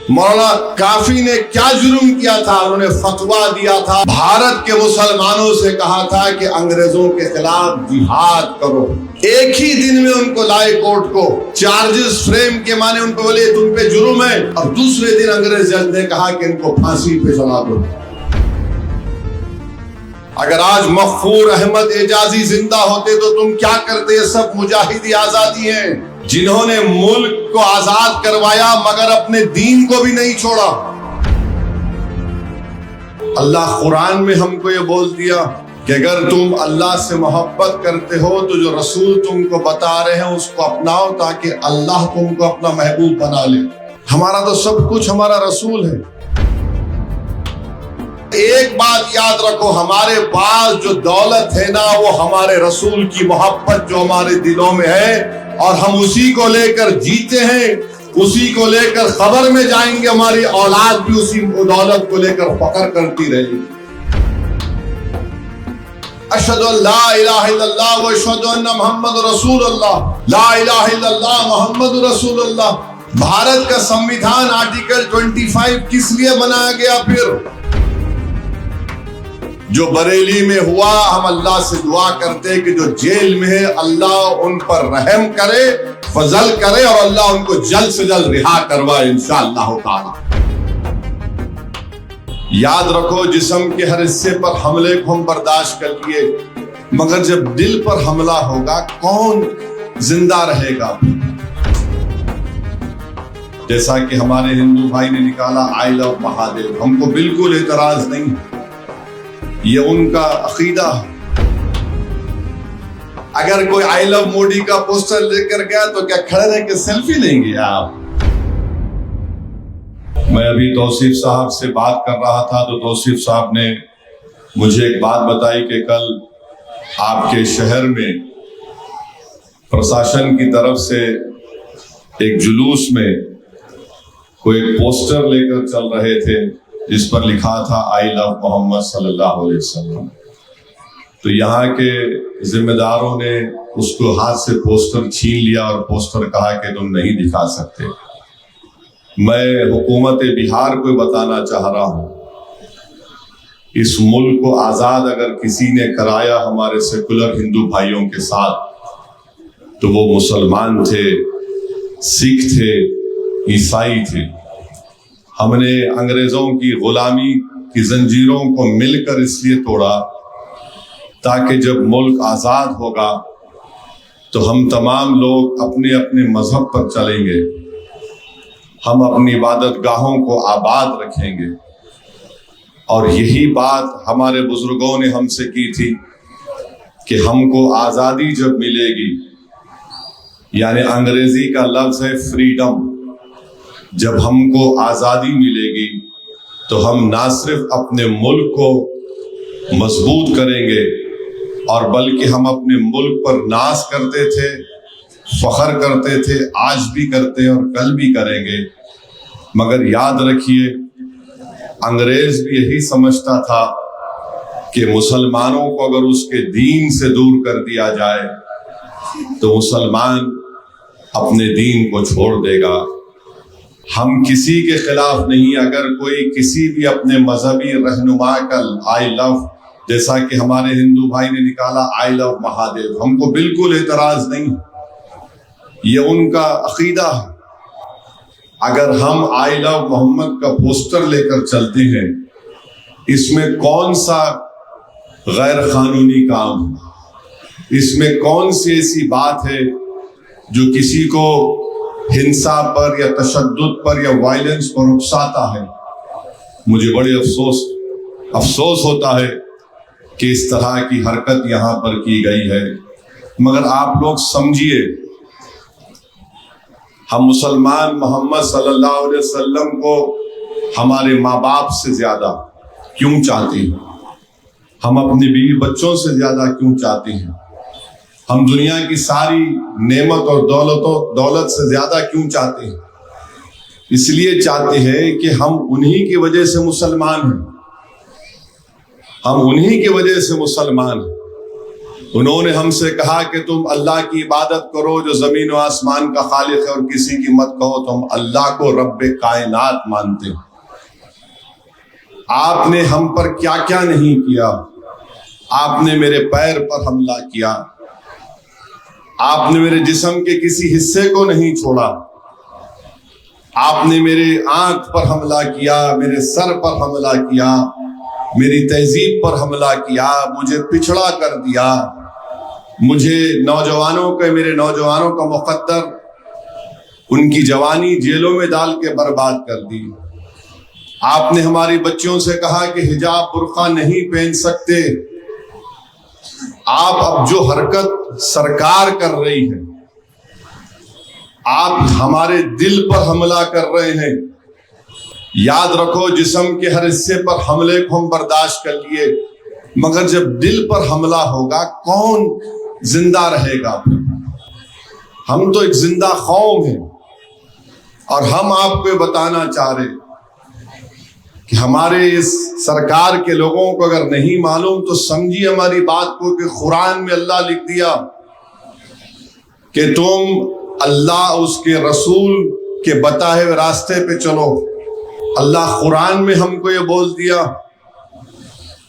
مولانا کافی نے کیا جرم کیا تھا؟ انہوں نے فتویٰ دیا تھا، بھارت کے مسلمانوں سے کہا تھا کہ انگریزوں کے خلاف جہاد کرو۔ ایک ہی دن میں ان کو لائے کورٹ کو، چارجز فریم کے معنی ان پہ بولے تم پہ جرم ہے، اور دوسرے دن انگریز جج نے کہا کہ ان کو پھانسی پہ چڑھا دو۔ اگر آج مغفور احمد اعجازی زندہ ہوتے تو تم کیا کرتے؟ یہ سب مجاہدی آزادی ہیں جنہوں نے ملک کو آزاد کروایا مگر اپنے دین کو بھی نہیں چھوڑا۔ اللہ قرآن میں ہم کو یہ بول دیا کہ اگر تم اللہ سے محبت کرتے ہو تو جو رسول تم کو بتا رہے ہیں اس کو اپناؤ تاکہ اللہ تم کو اپنا محبوب بنا لے۔ ہمارا تو سب کچھ ہمارا رسول ہے۔ ایک بات یاد رکھو، ہمارے پاس جو دولت ہے نا وہ ہمارے رسول کی محبت جو ہمارے دلوں میں ہے، اور ہم اسی کو لے کر جیتے ہیں، اسی کو لے کر قبر میں جائیں گے، ہماری اولاد بھی اسی دولت کو لے کر فخر کرتی رہے گی۔ اشہد ان لا الہ الا اللہ و اشہد ان محمد رسول اللہ، لا الہ الا اللہ محمد رسول اللہ۔ بھارت کا سمویدھان آرٹیکل 25 کس لیے بنایا گیا؟ پھر جو بریلی میں ہوا، ہم اللہ سے دعا کرتے کہ جو جیل میں ہے اللہ ان پر رحم کرے، فضل کرے، اور اللہ ان کو جلد سے جلد رہا کروائے انشاءاللہ تعالی۔ یاد رکھو، جسم کے ہر حصے پر حملے کو ہم برداشت کر لیے، مگر جب دل پر حملہ ہوگا کون زندہ رہے گا؟ جیسا کہ ہمارے ہندو بھائی نے نکالا آئی لو مہادیو، ہم کو بالکل اعتراض نہیں، یہ ان کا عقیدہ ہے۔ اگر کوئی آئی لو موڈی کا پوسٹر لے کر گیا تو کیا کھڑے رہ کے سیلفی لیں گے آپ؟ میں ابھی توصیف صاحب سے بات کر رہا تھا تو توصیف صاحب نے مجھے ایک بات بتائی کہ کل آپ کے شہر میں پرشاسن کی طرف سے ایک جلوس میں کوئی پوسٹر لے کر چل رہے تھے جس پر لکھا تھا آئی لو محمد صلی اللہ علیہ وسلم۔ تو یہاں کے ذمہ داروں نے اس کو ہاتھ سے پوسٹر چھین لیا اور پوسٹر کہا کہ تم نہیں دکھا سکتے۔ میں حکومت بہار کو بتانا چاہ رہا ہوں، اس ملک کو آزاد اگر کسی نے کرایا ہمارے سیکولر ہندو بھائیوں کے ساتھ تو وہ مسلمان تھے، سکھ تھے، عیسائی تھے۔ ہم نے انگریزوں کی غلامی کی زنجیروں کو مل کر اس لیے توڑا تاکہ جب ملک آزاد ہوگا تو ہم تمام لوگ اپنے اپنے مذہب پر چلیں گے، ہم اپنی عبادت گاہوں کو آباد رکھیں گے۔ اور یہی بات ہمارے بزرگوں نے ہم سے کی تھی کہ ہم کو آزادی جب ملے گی، یعنی انگریزی کا لفظ ہے فریڈم، جب ہم کو آزادی ملے گی تو ہم نہ صرف اپنے ملک کو مضبوط کریں گے اور بلکہ ہم اپنے ملک پر ناز کرتے تھے، فخر کرتے تھے، آج بھی کرتے ہیں اور کل بھی کریں گے۔ مگر یاد رکھیے، انگریز بھی یہی سمجھتا تھا کہ مسلمانوں کو اگر اس کے دین سے دور کر دیا جائے تو مسلمان اپنے دین کو چھوڑ دے گا۔ ہم کسی کے خلاف نہیں، اگر کوئی کسی بھی اپنے مذہبی رہنما کا آئی لو، جیسا کہ ہمارے ہندو بھائی نے نکالا آئی لو مہادیو، ہم کو بالکل اعتراض نہیں، یہ ان کا عقیدہ ہے۔ اگر ہم آئی لو محمد کا پوسٹر لے کر چلتے ہیں، اس میں کون سا غیر قانونی کام ہے؟ اس میں کون سی ایسی بات ہے جو کسی کو ہنسا پر یا تشدد پر یا وائلنس پر اکساتا ہے؟ مجھے بڑے افسوس ہوتا ہے کہ اس طرح کی حرکت یہاں پر کی گئی ہے۔ مگر آپ لوگ سمجھیے، ہم مسلمان محمد صلی اللہ علیہ وسلم کو ہمارے ماں باپ سے زیادہ کیوں چاہتے ہیں؟ ہم اپنی بیوی بچوں سے زیادہ کیوں چاہتے ہیں؟ ہم دنیا کی ساری نعمت اور دولت سے زیادہ کیوں چاہتے ہیں؟ اس لیے چاہتے ہیں کہ ہم انہی کی وجہ سے مسلمان ہیں، ہم انہی کی وجہ سے مسلمان ہیں۔ انہوں نے ہم سے کہا کہ تم اللہ کی عبادت کرو جو زمین و آسمان کا خالق ہے، اور کسی کی مت کہو، تم اللہ کو رب کائنات مانتے ہو۔ آپ نے ہم پر کیا کیا نہیں کیا۔ آپ نے میرے پیر پر حملہ کیا، آپ نے میرے جسم کے کسی حصے کو نہیں چھوڑا، آپ نے میرے آنکھ پر حملہ کیا، میرے سر پر حملہ کیا، میری تہذیب پر حملہ کیا، مجھے پچھڑا کر دیا، مجھے میرے نوجوانوں کا مقدر، ان کی جوانی جیلوں میں ڈال کے برباد کر دی۔ آپ نے ہماری بچیوں سے کہا کہ حجاب برقع نہیں پہن سکتے۔ آپ اب جو حرکت سرکار کر رہی ہے، آپ ہمارے دل پر حملہ کر رہے ہیں۔ یاد رکھو، جسم کے ہر حصے پر حملے کو ہم برداشت کر لیے، مگر جب دل پر حملہ ہوگا کون زندہ رہے گا؟ ہم تو ایک زندہ قوم ہیں، اور ہم آپ کو بتانا چاہ رہے کہ ہمارے اس سرکار کے لوگوں کو اگر نہیں معلوم تو سمجھیے ہماری بات کو، کہ قرآن میں اللہ لکھ دیا کہ تم اللہ اس کے رسول کے بتائے ہوئے راستے پہ چلو۔ اللہ قرآن میں ہم کو یہ بول دیا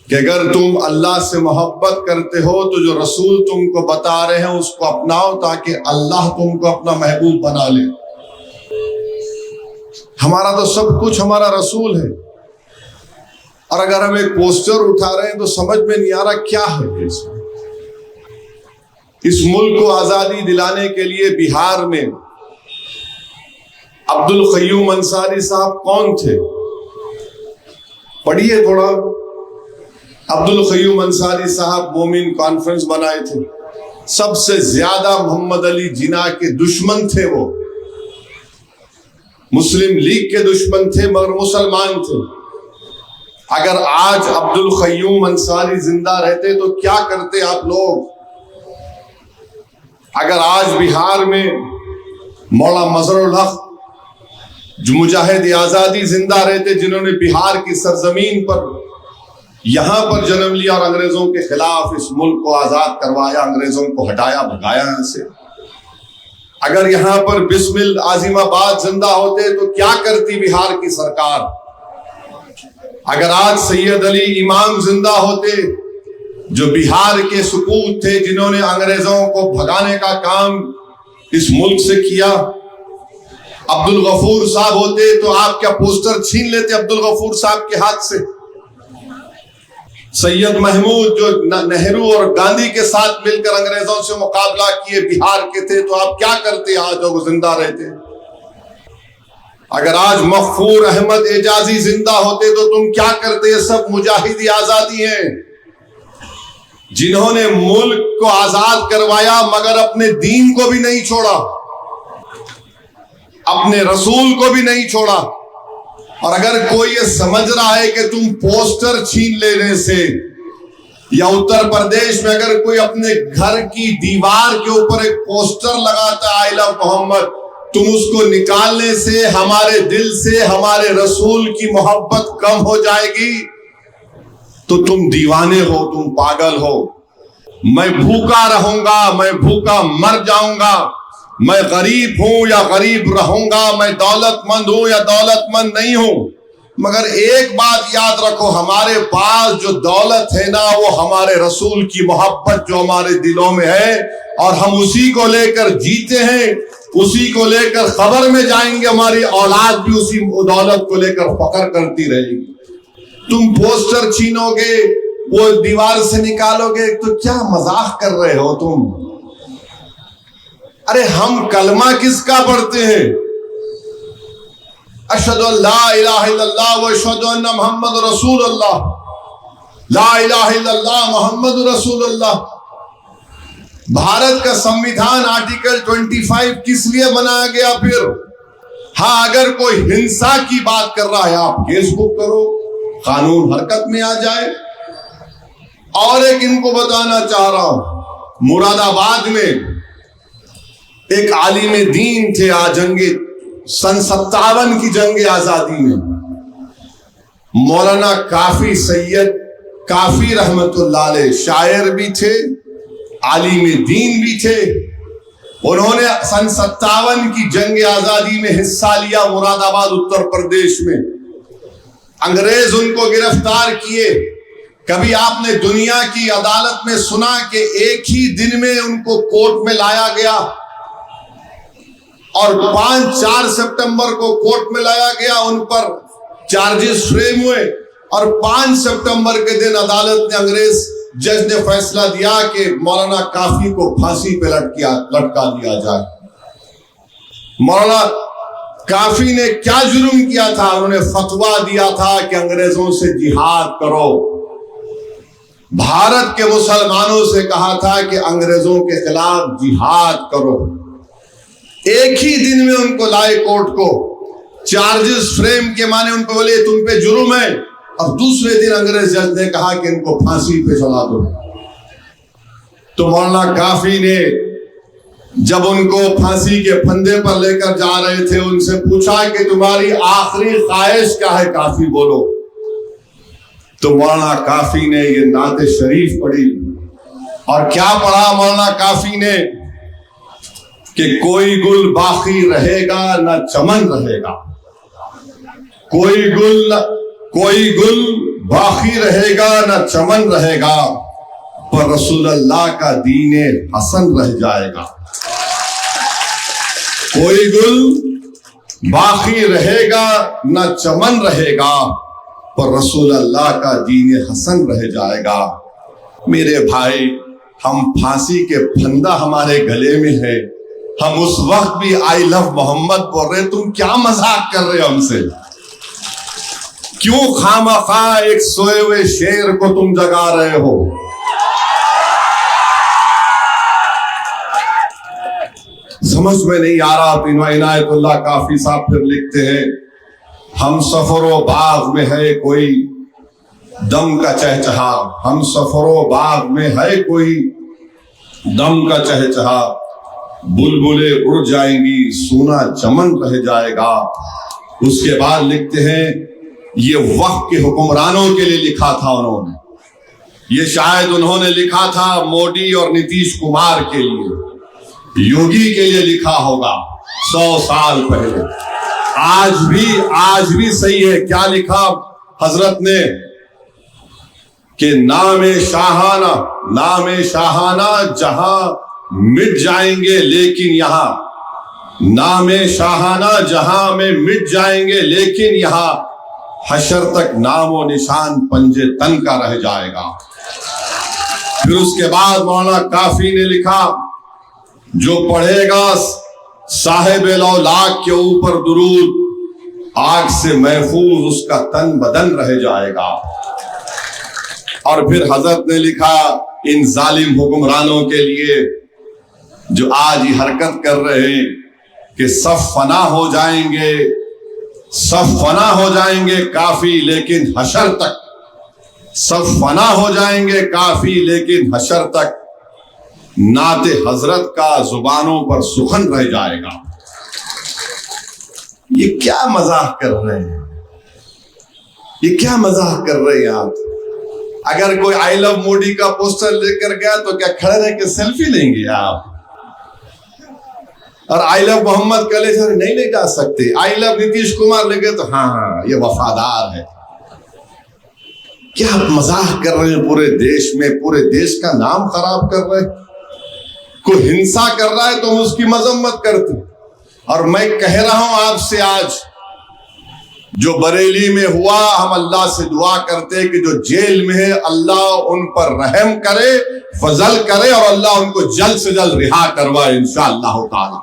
کہ اگر تم اللہ سے محبت کرتے ہو تو جو رسول تم کو بتا رہے ہیں اس کو اپناؤ، تاکہ اللہ تم کو اپنا محبوب بنا لے۔ ہمارا تو سب کچھ ہمارا رسول ہے، اور اگر ہم ایک پوسٹر اٹھا رہے ہیں تو سمجھ میں نہیں آ رہا کیا ہے اس ملک کو آزادی دلانے کے لیے بہار میں عبد القیوم انصاری صاحب کون تھے؟ پڑھیے تھوڑا۔ عبد القیوم انصاری صاحب مومن کانفرنس بنائے تھے، سب سے زیادہ محمد علی جناح کے دشمن تھے، وہ مسلم لیگ کے دشمن تھے مگر مسلمان تھے۔ اگر آج عبد القیوم انصاری زندہ رہتے تو کیا کرتے آپ لوگ؟ اگر آج بہار میں مولا مظہر الحق جو مجاہد آزادی زندہ رہتے، جنہوں نے بہار کی سرزمین پر یہاں پر جنم لیا اور انگریزوں کے خلاف اس ملک کو آزاد کروایا، انگریزوں کو ہٹایا بھگایا یہاں سے، اگر یہاں پر بسمل عظیم آباد زندہ ہوتے تو کیا کرتی بہار کی سرکار؟ اگر آج سید علی امام زندہ ہوتے جو بہار کے سپوت تھے، جنہوں نے انگریزوں کو بھگانے کا کام اس ملک سے کیا، عبد الغفور صاحب ہوتے تو آپ کیا پوسٹر چھین لیتے عبد الغفور صاحب کے ہاتھ سے؟ سید محمود جو نہرو اور گاندھی کے ساتھ مل کر انگریزوں سے مقابلہ کیے بہار کے تھے، تو آپ کیا کرتے آج وہ زندہ رہتے؟ اگر آج مغفور احمد اعجازی زندہ ہوتے تو تم کیا کرتے؟ یہ سب مجاہدی آزادی ہیں جنہوں نے ملک کو آزاد کروایا مگر اپنے دین کو بھی نہیں چھوڑا، اپنے رسول کو بھی نہیں چھوڑا۔ اور اگر کوئی یہ سمجھ رہا ہے کہ تم پوسٹر چھین لینے سے، یا اتر پردیش میں اگر کوئی اپنے گھر کی دیوار کے اوپر ایک پوسٹر لگاتا ہے آئی لو محمد، تم اس کو نکالنے سے ہمارے دل سے ہمارے رسول کی محبت کم ہو جائے گی، تو تم دیوانے ہو، تم پاگل ہو۔ میں بھوکا رہوں گا، میں بھوکا مر جاؤں گا، میں غریب ہوں یا غریب رہوں گا، میں دولت مند ہوں یا دولت مند نہیں ہوں، مگر ایک بات یاد رکھو، ہمارے پاس جو دولت ہے نا، وہ ہمارے رسول کی محبت جو ہمارے دلوں میں ہے، اور ہم اسی کو لے کر جیتے ہیں، اسی کو لے کر قبر میں جائیں گے، ہماری اولاد بھی اسی دولت کو لے کر فخر کرتی رہے گی۔ تم پوسٹر چھینو گے، وہ دیوار سے نکالو گے، تو کیا مذاق کر رہے ہو تم؟ ارے ہم کلمہ کس کا پڑھتے ہیں؟ اشہد ان لا الہ الا اللہ و اشہد ان محمد رسول اللہ، لا الہ الا اللہ محمد رسول اللہ۔ بھارت کا سمویدھان آرٹیکل 25 کس لیے بنایا گیا پھر؟ ہاں، اگر کوئی ہنسا کی بات کر رہا ہے آپ کیس بک کرو، قانون حرکت میں آ جائے۔ اور ایک ان کو بتانا چاہ رہا ہوں، مراد آباد میں ایک عالم دین تھے، جنگ سن 57 کی جنگ آزادی میں، مولانا کافی سید کافی رحمت اللہ علیہ، شاعر بھی تھے، عالم دین بھی تھے. انہوں نے سن 57 کی جنگ آزادی میں حصہ لیا مراد آباد اتر پردیش میں. انگریز ان کو گرفتار کیے. کبھی آپ نے دنیا کی عدالت میں سنا کہ ایک ہی دن میں ان کو کورٹ میں لایا گیا اور 4 سپٹمبر کو کورٹ میں لایا گیا, ان پر چارجز فریم ہوئے اور 5 سپٹمبر کے دن عدالت نے انگریز جج نے فیصلہ دیا کہ مولانا کافی کو پھانسی پہ لٹکا دیا جائے. مولانا کافی نے کیا جرم کیا تھا؟ انہوں نے فتویٰ دیا تھا کہ انگریزوں سے جہاد کرو. بھارت کے مسلمانوں سے کہا تھا کہ انگریزوں کے خلاف جہاد کرو. ایک ہی دن میں ان کو لائے کورٹ کو, چارجز فریم کے معنی ان پہ بولے تم پہ جرم ہے, اور دوسرے دن انگریز جج نے کہا کہ ان کو پھانسی پہ چڑھا دو. تو مولانا کافی نے جب ان کو پھانسی کے پھندے پر لے کر جا رہے تھے, ان سے پوچھا کہ تمہاری آخری خواہش کیا ہے کافی بولو. تو مولانا کافی نے یہ نعت شریف پڑھی, اور کیا پڑھا مولانا کافی نے کہ کوئی گل باقی رہے گا نہ چمن رہے گا. کوئی گل باقی رہے گا نہ چمن رہے گا, پر رسول اللہ کا دین حسن رہ جائے گا. کوئی گل باقی رہے گا نہ چمن رہے گا, پر رسول اللہ کا دین حسن رہ جائے گا. میرے بھائی, ہم پھانسی کے پھندا ہمارے گلے میں ہے, ہم اس وقت بھی آئی لو محمد بول رہے, تم کیا مذاق کر رہے ہو ہم سے؟ کیوں خامخواہ ایک سوئے ہوئے شیر کو تم جگا رہے ہو؟ سمجھ میں نہیں آ رہا. تو عنایت اللہ کافی صاحب پھر لکھتے ہیں, ہم سفر و باغ میں ہے کوئی دم کا چہچہا. ہم سفر و باغ میں ہے کوئی دم کا چہچہا, بلبلیں اڑ جائیں گی سونا چمن رہ جائے گا. اس کے بعد لکھتے ہیں, یہ وقت کے حکمرانوں کے لیے لکھا تھا انہوں نے, یہ شاید انہوں نے لکھا تھا مودی اور نتیش کمار کے لیے, یوگی کے لیے لکھا ہوگا 100 سال پہلے. آج بھی صحیح ہے. کیا لکھا حضرت نے کہ نام شاہانہ جہاں مٹ جائیں گے لیکن یہاں, نام شاہانہ جہاں میں مٹ جائیں گے لیکن یہاں حشر تک نام و نشان پنجے تن کا رہ جائے گا. پھر اس کے بعد مولانا کافی نے لکھا, جو پڑھے گا صاحب لولاک کے اوپر درود, آگ سے محفوظ اس کا تن بدن رہ جائے گا. اور پھر حضرت نے لکھا ان ظالم حکمرانوں کے لیے جو آج ہی حرکت کر رہے ہیں کہ صف فنا ہو جائیں گے کافی لیکن حشر تک, صف فنا ہو جائیں گے کافی لیکن حشر تک نعت حضرت کا زبانوں پر سخن رہ جائے گا. یہ کیا مزاح کر رہے ہیں؟ یہ کیا مزاح کر رہے ہیں آپ؟ اگر کوئی آئی لو مودی کا پوسٹر لے کر گیا تو کیا کھڑے رہ کے سیلفی لیں گے آپ؟ اور آئی لو محمد کا لے جا نہیں لے جا سکتے. آئی لو نتیش کمار لے گئے تو ہاں یہ وفادار ہے. کیا آپ مزاح کر رہے ہیں پورے دیش میں؟ پورے دیش کا نام خراب کر رہے ہیں. کوئی ہنسا کر رہا ہے تو ہم اس کی مذمت کرتے. اور میں کہہ رہا ہوں آپ سے, آج جو بریلی میں ہوا, ہم اللہ سے دعا کرتے کہ جو جیل میں ہے اللہ ان پر رحم کرے, فضل کرے, اور اللہ ان کو جلد سے جلد رہا کروائے انشاءاللہ تعالی.